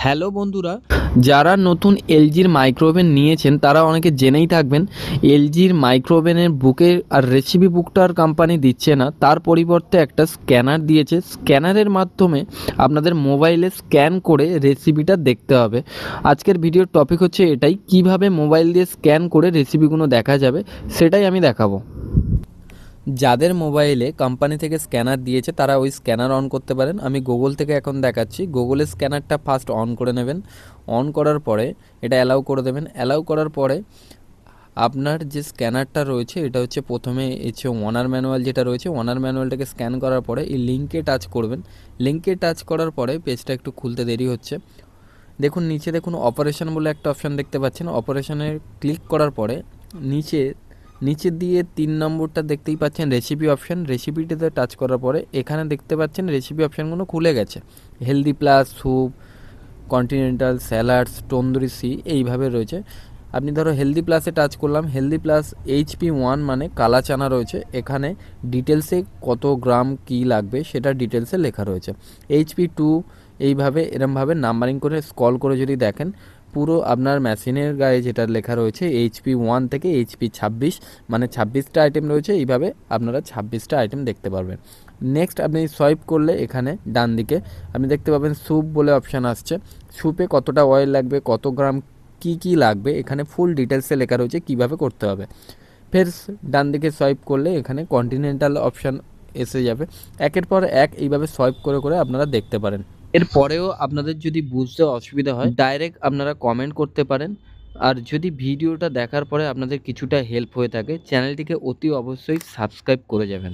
Hello বন্ধুরা, যারা নতুন এলজির মাইক্রোওভেন নিয়েছেন তারা অনেকে জেনেই থাকবেন এলজির মাইক্রোওভেনের বুকের আর রেসিপি বুকটা আর কোম্পানি দিচ্ছে না, তার পরিবর্তে একটা স্ক্যানার দিয়েছে। স্ক্যানারের মাধ্যমে আপনাদের মোবাইলে স্ক্যান করে রেসিপিটা দেখতে হবে। আজকের ভিডিওর টপিক হচ্ছে এটাই, কিভাবে মোবাইল দিয়ে স্ক্যান করে রেসিপিগুলো দেখা যাবে সেটাই আমি দেখাবো। যাদের মোবাইলে কোম্পানি থেকে স্ক্যানার দিয়েছে তারা ওই স্ক্যানার অন করতে পারেন। আমি গুগল থেকে এখন দেখাচ্ছি। গুগলের স্ক্যানারটা ফার্স্ট অন করে নেবেন। অন করার পরে এটা অ্যালাউ করে দেবেন। অ্যালাউ করার পরে আপনার যে স্ক্যানারটা রয়েছে এটা হচ্ছে প্রথমে ওনার ম্যানুয়াল যেটা রয়েছে, ওনার ম্যানুয়ালটাকে স্ক্যান করার পরে এই লিঙ্কে টাচ করবেন। লিঙ্কে টাচ করার পরে পেজটা একটু খুলতে দেরি হচ্ছে। দেখুন নিচে দেখুন অপারেশন বলে একটা অপশান দেখতে পাচ্ছেন। অপারেশনে ক্লিক করার পরে নিচে দিয়ে 3 নম্বরটা দেখতেই পাচ্ছেন রেসিপি অপশান। রেসিপিটিতে টাচ করার পরে এখানে দেখতে পাচ্ছেন রেসিপি অপশানগুলো খুলে গেছে। Healthy plus, soup, continental, salads, tandoori সি, এইভাবে রয়েছে। আপনি ধরো হেলদি প্লাসে টাচ করলাম। হেলদি প্লাস HP1 মানে কালা চানা রয়েছে। এখানে ডিটেলসে কত গ্রাম কি লাগবে সেটা ডিটেলসে লেখা রয়েছে। HP2 এইভাবে এরমভাবে নাম্বারিং করে স্ক্রল করে যদি দেখেন পুরো আপনার মেশিনের গায়ে যেটা লেখা রয়েছে HP1 থেকে HP26 মানে 26টা আইটেম রয়েছে। এইভাবে আপনারা 26টা আইটেম দেখতে পারবেন। নেক্সট আপনি সোয়াইপ করলে এখানে ডান দিকে আপনি দেখতে পাবেন স্যুপ বলে অপশান আসছে। স্যুপে কতটা অয়েল লাগবে, কত গ্রাম কি লাগবে এখানে ফুল ডিটেলসে লেখা রয়েছে কিভাবে করতে হবে। ফের ডান দিকে সোয়াইপ করলে এখানে কন্টিনেন্টাল অপশান এসে যাবে। একের পর এক এইভাবে সোয়াইপ করে করে আপনারা দেখতে পারেন। এরপরেও আপনাদের যদি বুঝতে অসুবিধা হয় ডাইরেক্ট আপনারা কমেন্ট করতে পারেন। আর যদি ভিডিওটা দেখার পরে আপনাদের কিছুটা হেল্প হয়ে থাকে চ্যানেলটিকে অতি অবশ্যই সাবস্ক্রাইব করে যাবেন।